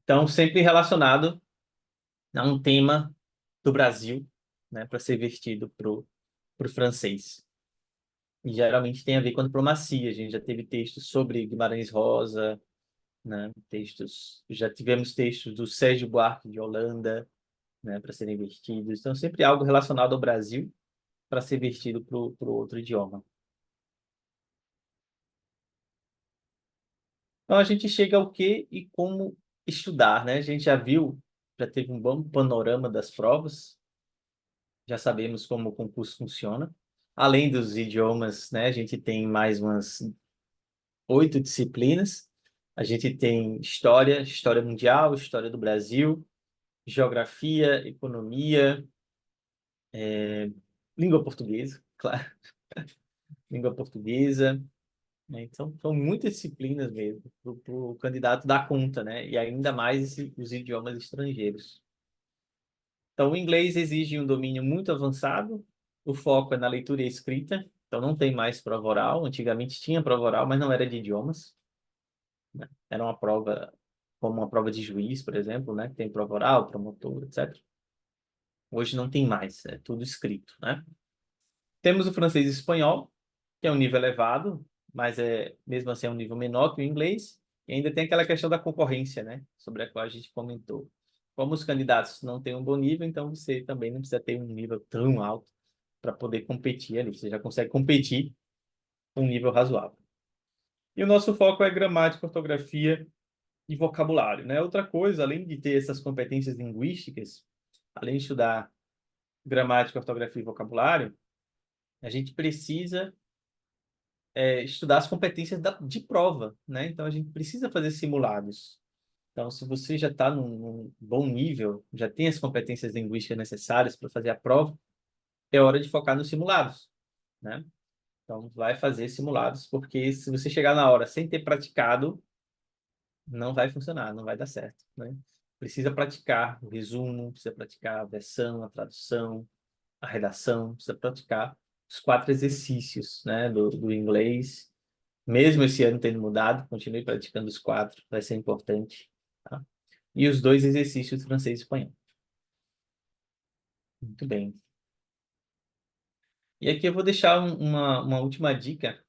Speaker 2: Então, sempre relacionado a um tema do Brasil, né, para ser vertido pro francês. E geralmente tem a ver com a diplomacia. A gente já teve textos sobre Guimarães Rosa, né? Já tivemos textos do Sérgio Buarque de Holanda, né, para serem vertidos. Então, sempre algo relacionado ao Brasil para ser vertido pro outro idioma. Então, a gente chega ao que e como estudar, né? A gente já viu, já teve um bom panorama das provas, já sabemos como o concurso funciona. Além dos idiomas, né? A gente tem mais umas 8 disciplinas. A gente tem história, história mundial, história do Brasil, geografia, economia, língua portuguesa, claro, língua portuguesa, né? Então, são muitas disciplinas mesmo para o candidato dar conta, né? E ainda mais os idiomas estrangeiros. Então, o inglês exige um domínio muito avançado, o foco é na leitura e escrita, então não tem mais prova oral. Antigamente tinha prova oral, mas não era de idiomas, né? Era uma prova, como uma prova de juiz, por exemplo, né? Que tem prova oral, promotor, etc. Hoje não tem mais, é tudo escrito, né? Temos o francês e o espanhol, que é um nível elevado, mas mesmo assim é um nível menor que o inglês. E ainda tem aquela questão da concorrência, né? Sobre a qual a gente comentou. Como os candidatos não têm um bom nível, então você também não precisa ter um nível tão alto para poder competir ali. Você já consegue competir com um nível razoável. E o nosso foco é gramática, ortografia e vocabulário, né? Outra coisa, além de ter essas competências linguísticas, além de estudar gramática, ortografia e vocabulário, a gente precisa estudar as competências de prova, né? Então, a gente precisa fazer simulados. Então, se você já está num bom nível, já tem as competências linguísticas necessárias para fazer a prova, é hora de focar nos simulados, né? Então, vai fazer simulados, porque se você chegar na hora sem ter praticado, não vai funcionar, não vai dar certo, né? Precisa praticar o resumo, precisa praticar a versão, a tradução, a redação, precisa praticar os 4 exercícios, né, do inglês. Mesmo esse ano tendo mudado, continue praticando os 4, vai ser importante, tá? E os 2 exercícios francês e espanhol. Muito bem. E aqui eu vou deixar uma última dica,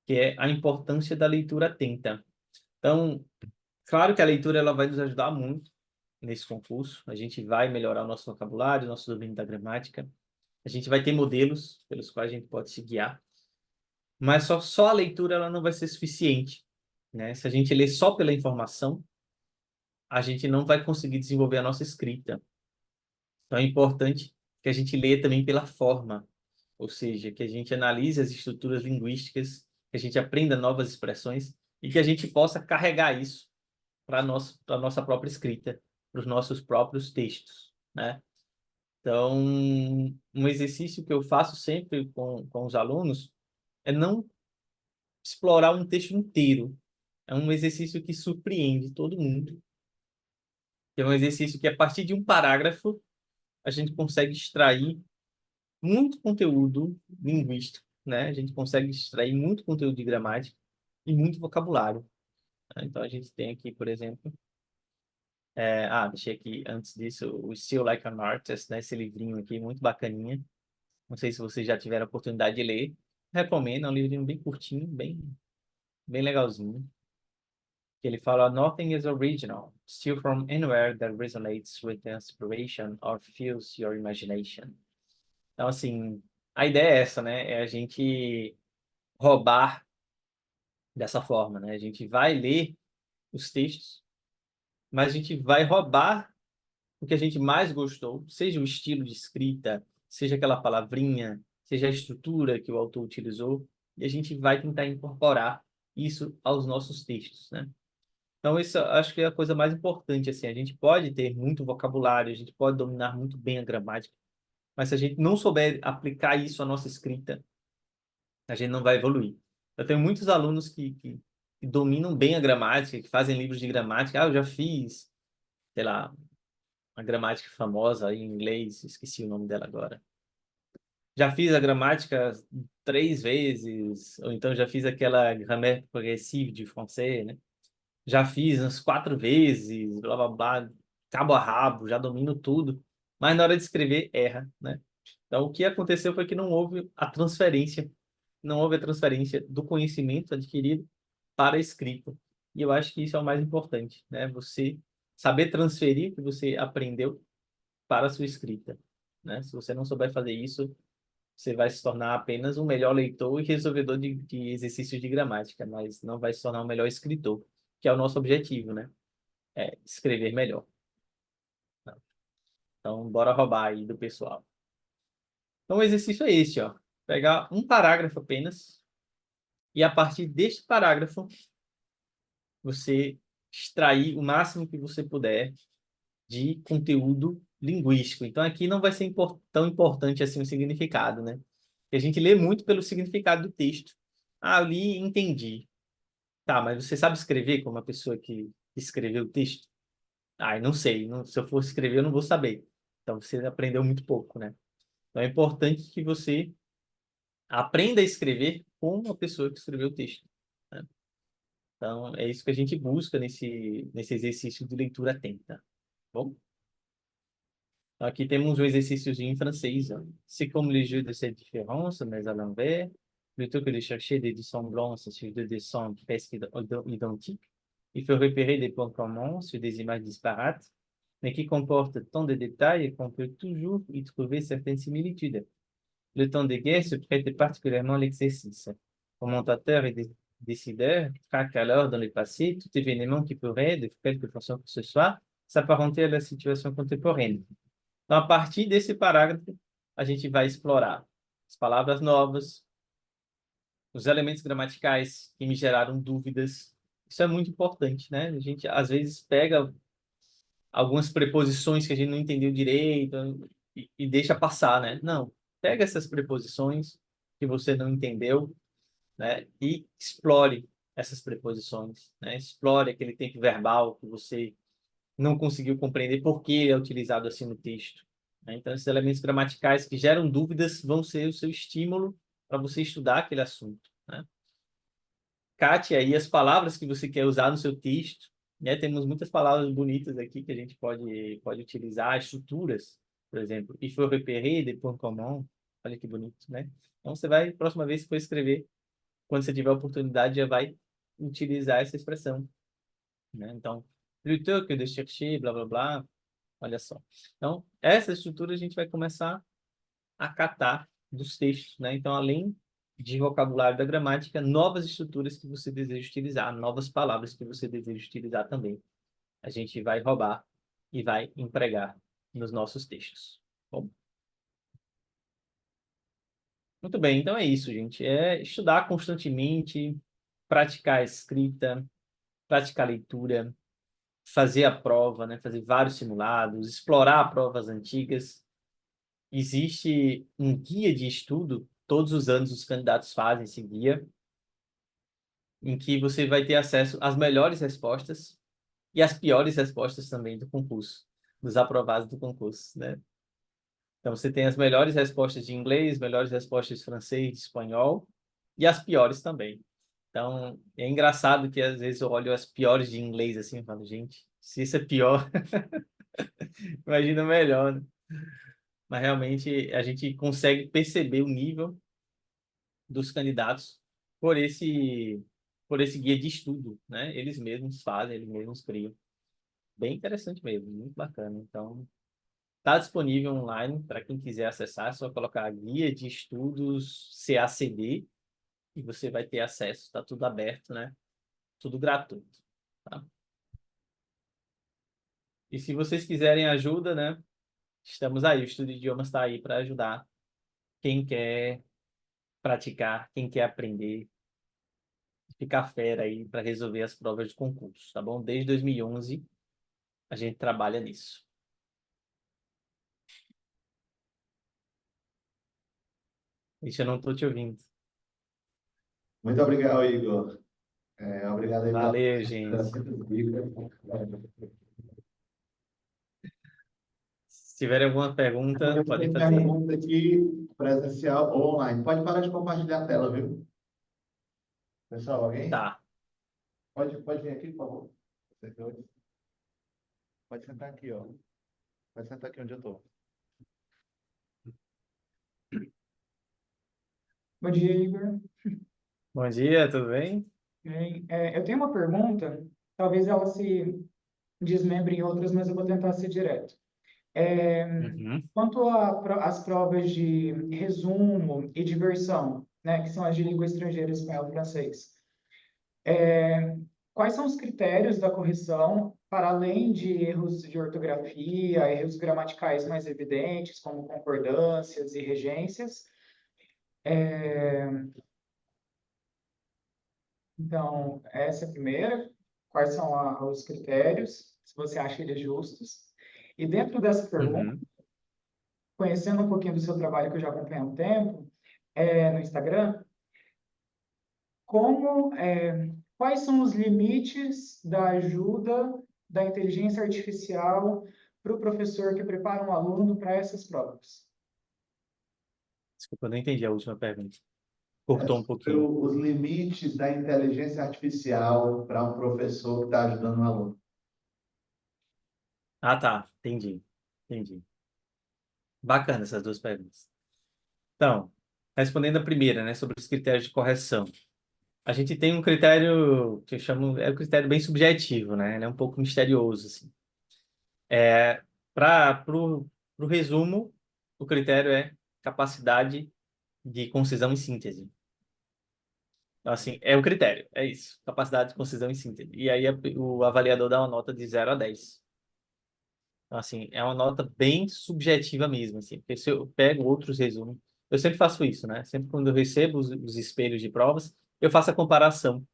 Speaker 2: que é a importância da leitura atenta. Então, claro que a leitura ela vai nos ajudar muito nesse concurso. A gente vai melhorar o nosso vocabulário, nosso domínio da gramática. A gente vai ter modelos pelos quais a gente pode se guiar. Mas só a leitura ela não vai ser suficiente, né? Se a gente ler só pela informação, a gente não vai conseguir desenvolver a nossa escrita. Então é importante que a gente leia também pela forma, ou seja, que a gente analise as estruturas linguísticas, que a gente aprenda novas expressões e que a gente possa carregar isso para a nossa própria escrita, para os nossos próprios textos, né? Então, um exercício que eu faço sempre com os alunos é não explorar um texto inteiro. É um exercício que surpreende todo mundo. É um exercício que, a partir de um parágrafo, a gente consegue extrair muito conteúdo linguístico, né? A gente consegue extrair muito conteúdo de gramática e muito vocabulário, né? Então, a gente tem aqui, por exemplo, deixei aqui, antes disso, o Still Like an Artist, né? Esse livrinho aqui, muito bacaninha. Não sei se vocês já tiveram a oportunidade de ler. Recomendo, é um livrinho bem curtinho, bem legalzinho. Que ele fala, Nothing is original, still from anywhere that resonates with the inspiration or fills your imagination. Então, assim, a ideia é essa, né? É a gente roubar dessa forma, né? A gente vai ler os textos, mas a gente vai roubar o que a gente mais gostou, seja o estilo de escrita, seja aquela palavrinha, seja a estrutura que o autor utilizou, e a gente vai tentar incorporar isso aos nossos textos, né? Então, isso eu acho que é a coisa mais importante, assim, a gente pode ter muito vocabulário, a gente pode dominar muito bem a gramática, mas se a gente não souber aplicar isso à nossa escrita, a gente não vai evoluir. Eu tenho muitos alunos que dominam bem a gramática, que fazem livros de gramática. Eu já fiz, sei lá, uma gramática famosa em inglês, esqueci o nome dela agora. Já fiz a gramática 3 vezes, ou então já fiz aquela grammaire progressive de francês, né? Já fiz umas 4 vezes, blá blá blá, cabo a rabo, já domino tudo, mas na hora de escrever erra, né? Então o que aconteceu foi que não houve a transferência do conhecimento adquirido para a escrita. E eu acho que isso é o mais importante, né? Você saber transferir o que você aprendeu para a sua escrita, né? Se você não souber fazer isso, você vai se tornar apenas um melhor leitor e resolvedor de exercícios de gramática, mas não vai se tornar um melhor escritor, que é o nosso objetivo, né? É escrever melhor. Então, bora roubar aí do pessoal. Então, o exercício é esse, ó. Pegar um parágrafo apenas e, a partir deste parágrafo, você extrair o máximo que você puder de conteúdo linguístico. Então, aqui não vai ser tão importante assim o significado, né? Porque a gente lê muito pelo significado do texto. Eu li e entendi. Tá, mas você sabe escrever como a pessoa que escreveu o texto? Eu não sei. Se eu for escrever, eu não vou saber. Então, você aprendeu muito pouco, né? Então, é importante que você aprenda a escrever como a pessoa que escreveu o texto, né? Então, é isso que a gente busca nesse exercício de leitura atenta. Bom? Aqui temos um exercício em francês, hein. C'est comme les jeux de cette différence, mais à l'envers. Plutôt que de chercher des dissemblances sur deux dessins presque identiques, il faut repérer des points communs sur des images disparates, mais qui comportent tant de détails qu'on peut toujours y trouver certaines similitudes. Le temps de guerre se prête particulièrement à l'exercice. Commentateurs et décideurs traquent alors dans le passé tout événement qui pourrait, de quelque façon que ce soit, s'apparenter à la situation contemporaine. Então, a partir desse parágrafo, a gente vai explorar as palavras novas, os elementos gramaticais que me geraram dúvidas. Isso é muito importante, né? A gente, às vezes, pega algumas preposições que a gente não entendeu direito e deixa passar, né? Não, pega essas preposições que você não entendeu, né? E explore, essas preposições, né? Explore aquele tempo verbal que você não conseguiu compreender por que é utilizado assim no texto, né? Então, esses elementos gramaticais que geram dúvidas vão ser o seu estímulo para você estudar aquele assunto, né? Cate aí as palavras que você quer usar no seu texto, né? Temos muitas palavras bonitas aqui que a gente pode utilizar, estruturas, por exemplo, il faut repérer des points communs, olha que bonito, né? Então, você vai, próxima vez que for escrever, quando você tiver a oportunidade, já vai utilizar essa expressão, né? Então, plutôt que de chercher, blá, blá, blá, olha só. Então, essa estrutura a gente vai começar a catar dos textos, né? Então, além de vocabulário da gramática, novas estruturas que você deseja utilizar, novas palavras que você deseja utilizar também. A gente vai roubar e vai empregar nos nossos textos. Bom, muito bem, então é isso, gente. É estudar constantemente, praticar a escrita, praticar a leitura, fazer a prova, né? Fazer vários simulados, explorar provas antigas. Existe um guia de estudo, todos os anos os candidatos fazem esse guia, em que você vai ter acesso às melhores respostas e às piores respostas também do concurso, dos aprovados do concurso, né? Então, você tem as melhores respostas de inglês, melhores respostas de francês, de espanhol, e as piores também. Então, é engraçado que às vezes eu olho as piores de inglês assim e falo, gente, se isso é pior, imagina melhor, né? Mas realmente a gente consegue perceber o nível dos candidatos por esse guia de estudo, né? Eles mesmos fazem, eles mesmos criam. Bem interessante mesmo, muito bacana. Então, está disponível online para quem quiser acessar, é só colocar Guia de Estudos CACD e você vai ter acesso, está tudo aberto, né? Tudo gratuito, tá? E se vocês quiserem ajuda, né? Estamos aí, o Estudo de Idiomas está aí para ajudar quem quer praticar, quem quer aprender, ficar fera aí para resolver as provas de concurso, tá bom? Desde 2011 a gente trabalha nisso. Isso eu não estou te ouvindo.
Speaker 1: Muito obrigado, Igor. Obrigado aí pela
Speaker 2: Valeu, gente.
Speaker 1: dica.
Speaker 2: Se tiverem alguma pergunta, podem
Speaker 1: Tem
Speaker 2: fazer.
Speaker 1: pergunta aqui, presencial ou online. Pode parar de compartilhar a tela, viu? Pessoal, alguém?
Speaker 2: Tá.
Speaker 1: Pode vir aqui, por favor. Vocês dois. Pode sentar aqui, ó. Pode sentar aqui onde eu estou.
Speaker 5: Bom dia, Igor.
Speaker 2: Bom dia, tudo bem?
Speaker 5: Bem, eu tenho uma pergunta, talvez ela se desmembre em outras, mas eu vou tentar ser direto.
Speaker 2: Uhum.
Speaker 5: Quanto às provas de resumo e diversão, né, que são as de língua estrangeira, espanhol e francês, quais são os critérios da correção para além de erros de ortografia, erros gramaticais mais evidentes, como concordâncias e regências? Então, essa é a primeira. Quais são os critérios, se você acha eles justos? E dentro dessa pergunta,
Speaker 2: Uhum.
Speaker 5: conhecendo um pouquinho do seu trabalho que eu já acompanho há um tempo, no Instagram, quais são os limites da ajuda da inteligência artificial para o professor que prepara um aluno para essas provas?
Speaker 2: Desculpa, eu não entendi a última pergunta.
Speaker 1: É
Speaker 2: Cortou um
Speaker 1: sobre
Speaker 2: pouquinho.
Speaker 1: os limites da inteligência artificial para um professor que está ajudando um aluno.
Speaker 2: Ah, tá. Entendi. Entendi. Bacana essas duas perguntas. Então, respondendo a primeira, né, sobre os critérios de correção. A gente tem um critério que eu chamo, é um critério bem subjetivo, né? Ele é um pouco misterioso, assim. Para o resumo, o critério é capacidade de concisão e síntese. Então, assim, é o critério, é isso. Capacidade de concisão e síntese. E aí o avaliador dá uma nota de 0 a 10. Então, assim, é uma nota bem subjetiva mesmo, assim. Porque se eu pego outros resumos, eu sempre faço isso, né? Sempre quando eu recebo os espelhos de provas, eu faço a comparação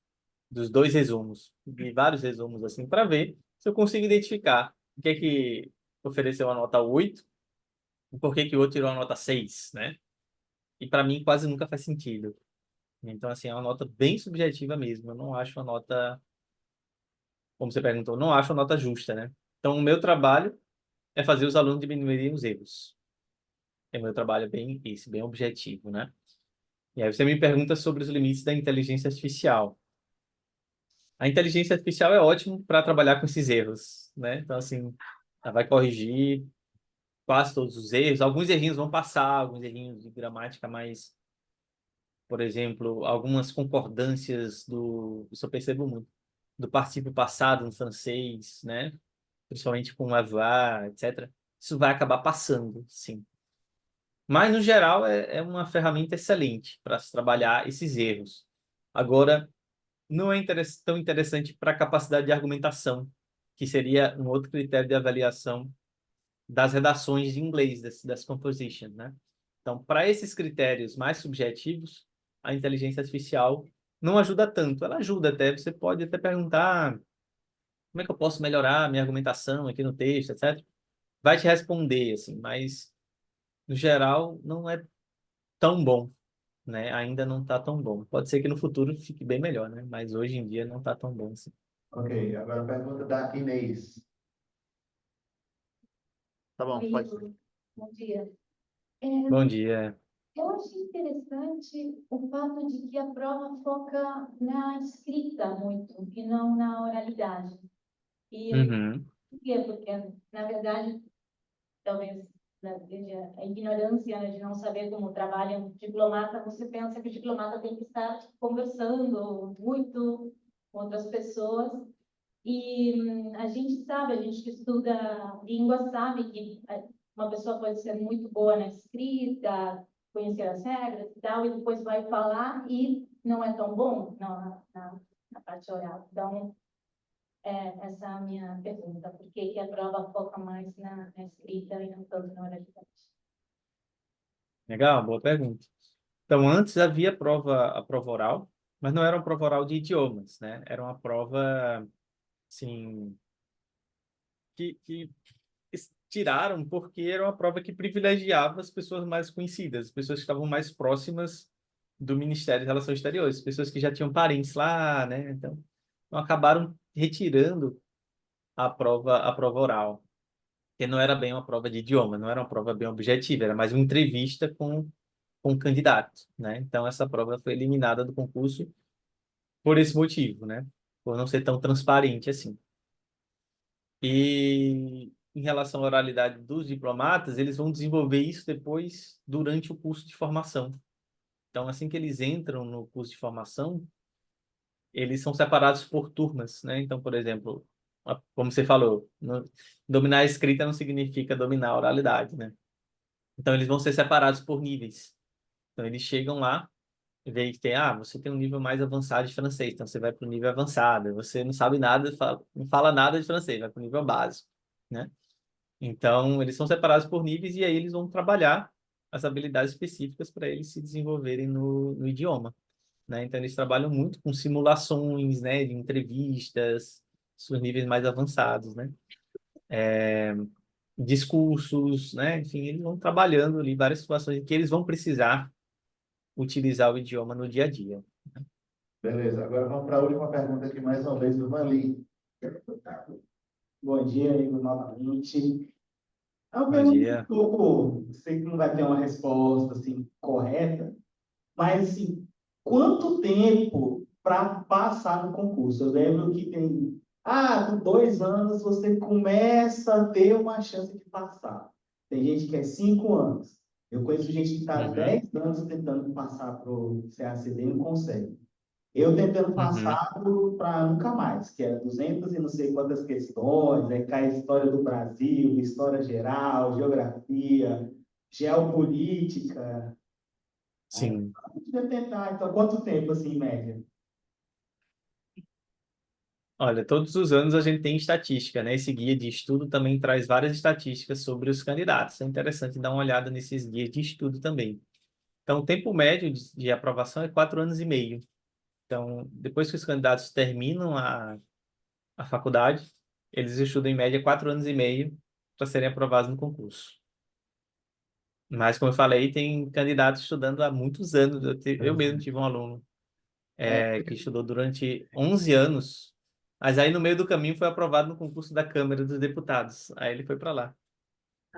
Speaker 2: dos dois resumos, de vários resumos, assim, para ver se eu consigo identificar o que é que ofereceu uma nota 8 e por que que o outro tirou uma nota 6, né? E para mim quase nunca faz sentido. Então, assim, é uma nota bem subjetiva mesmo. Eu não acho uma nota, como você perguntou, não acho uma nota justa, né? Então, o meu trabalho é fazer os alunos diminuírem os erros. O meu trabalho é bem esse, bem objetivo, né? E aí você me pergunta sobre os limites da inteligência artificial. A inteligência artificial é ótimo para trabalhar com esses erros, né? Então, assim, ela vai corrigir quase todos os erros. Alguns errinhos vão passar, alguns errinhos de gramática, mas, por exemplo, algumas concordâncias isso eu percebo muito, do particípio passado no francês, né? Principalmente com avoir, etc. Isso vai acabar passando, sim. Mas, no geral, é uma ferramenta excelente para se trabalhar esses erros. Agora, não é tão interessante para a capacidade de argumentação, que seria um outro critério de avaliação das redações de inglês, das compositions, né? Então, para esses critérios mais subjetivos, a inteligência artificial não ajuda tanto. Ela ajuda até, você pode até perguntar como é que eu posso melhorar a minha argumentação aqui no texto, etc. Vai te responder, assim, mas, no geral, não é tão bom, né? Ainda não está tão bom. Pode ser que no futuro fique bem melhor, né? Mas hoje em dia não está tão bom assim.
Speaker 1: Ok, agora a pergunta da Inês. Tá bom,
Speaker 6: Oi,
Speaker 1: pode ser.
Speaker 6: bom dia.
Speaker 2: Bom dia.
Speaker 6: Eu achei interessante o fato de que a prova foca na escrita muito e não na oralidade. E
Speaker 2: Uhum.
Speaker 6: por quê? Porque, na verdade, talvez seja a ignorância, né, de não saber como trabalha um diplomata, você pensa que o diplomata tem que estar conversando muito com outras pessoas. E a gente sabe, a gente que estuda língua sabe que uma pessoa pode ser muito boa na escrita, conhecer as regras e tal, e depois vai falar e não é tão bom na parte oral. Então, essa é a minha pergunta. Por que que a prova foca mais na escrita e não tanto na oralidade?
Speaker 2: Legal, boa pergunta. Então, antes havia a prova oral, mas não era uma prova oral de idiomas, né? Era uma prova, assim, que tiraram porque era uma prova que privilegiava as pessoas mais conhecidas, as pessoas que estavam mais próximas do Ministério de Relações Exteriores, pessoas que já tinham parentes lá, né? Então acabaram retirando a prova oral, que não era bem uma prova de idioma, não era uma prova bem objetiva, era mais uma entrevista com o candidato, né? Então essa prova foi eliminada do concurso por esse motivo, né? Por não ser tão transparente assim. E em relação à oralidade dos diplomatas, eles vão desenvolver isso depois durante o curso de formação. Então, assim que eles entram no curso de formação, eles são separados por turmas, né? Então, por exemplo, como você falou, dominar a escrita não significa dominar a oralidade, né? Então, eles vão ser separados por níveis. Então, eles chegam lá e veem que você tem um nível mais avançado de francês, então você vai para o nível avançado. Você não sabe nada, não fala nada de francês, vai para o nível básico, né? Então, eles são separados por níveis e aí eles vão trabalhar as habilidades específicas para eles se desenvolverem no idioma, né? Então, eles trabalham muito com simulações, né, de entrevistas, seus níveis mais avançados, né? Discursos, né? Enfim, eles vão trabalhando ali várias situações em que eles vão precisar utilizar o idioma no dia a dia.
Speaker 1: Beleza, agora vamos para a última pergunta aqui, mais uma vez, do Vanli.
Speaker 3: Bom dia, Igor, novamente. É uma
Speaker 2: Bom
Speaker 3: pergunta
Speaker 2: dia.
Speaker 3: um pouco, sei que não vai ter uma resposta assim correta, mas assim, quanto tempo para passar no concurso? Eu lembro que com 2 anos você começa a ter uma chance de passar. Tem gente que é 5 anos. Eu conheço gente que está há
Speaker 2: Uhum,
Speaker 3: 10 anos tentando passar para o CACD e não consegue. Eu tentando
Speaker 2: uhum,
Speaker 3: passar para nunca mais, que é 200 e não sei quantas questões, aí cai história do Brasil, história geral, geografia, geopolítica. Aí
Speaker 2: sim.
Speaker 3: eu podia tentar, então, quanto tempo, assim, em média?
Speaker 2: Olha, todos os anos a gente tem estatística, né? Esse guia de estudo também traz várias estatísticas sobre os candidatos. É interessante dar uma olhada nesses guias de estudo também. Então, o tempo médio de aprovação é 4 anos e meio. Então, depois que os candidatos terminam a faculdade, eles estudam em média 4 anos e meio para serem aprovados no concurso. Mas, como eu falei, tem candidatos estudando há muitos anos. Eu mesmo tive um aluno que estudou durante 11 anos, mas aí no meio do caminho foi aprovado no concurso da Câmara dos Deputados. Aí ele foi para lá.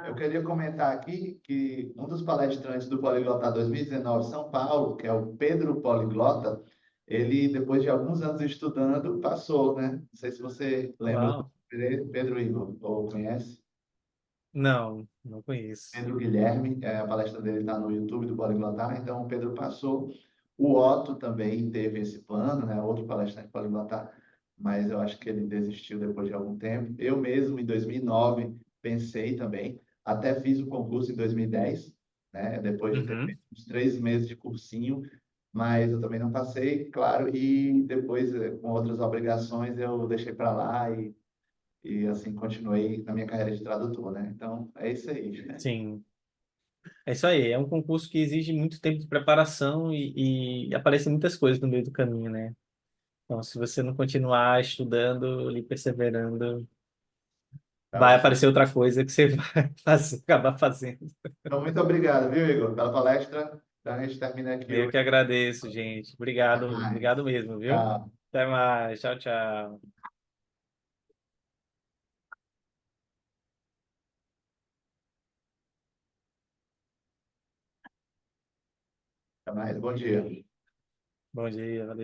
Speaker 1: Eu queria comentar aqui que um dos palestrantes do Poliglota 2019 São Paulo, que é o Pedro Poliglota, ele, depois de alguns anos estudando, passou, né? Não sei se você lembra do
Speaker 2: Uau!
Speaker 1: Pedro Igor, ou conhece.
Speaker 2: Não, não conheço.
Speaker 1: Pedro Guilherme, a palestra dele está no YouTube do Poliglotar, então o Pedro passou. O Otto também teve esse plano, né? Outro palestrante Poliglotar, mas eu acho que ele desistiu depois de algum tempo. Eu mesmo, em 2009, pensei também, até fiz o concurso em 2010, né? Depois de ter
Speaker 2: Uhum.
Speaker 1: feito uns 3 meses de cursinho, mas eu também não passei, claro, e depois, com outras obrigações, eu deixei para lá e assim continuei na minha carreira de tradutor, né? Então, é isso aí.
Speaker 2: Sim, é isso aí. É um concurso que exige muito tempo de preparação e aparecem muitas coisas no meio do caminho, né? Então, se você não continuar estudando e perseverando, vai aparecer outra coisa que você vai acabar fazendo.
Speaker 1: Então, muito obrigado, viu, Igor, pela palestra. Então, a gente termina aqui
Speaker 2: Eu
Speaker 1: hoje.
Speaker 2: que agradeço, gente.
Speaker 1: Até
Speaker 2: Obrigado,
Speaker 1: mais.
Speaker 2: obrigado mesmo, viu?
Speaker 1: Tchau.
Speaker 2: Até mais. Tchau, tchau.
Speaker 1: Até mais. Bom dia.
Speaker 2: Bom dia, valeu.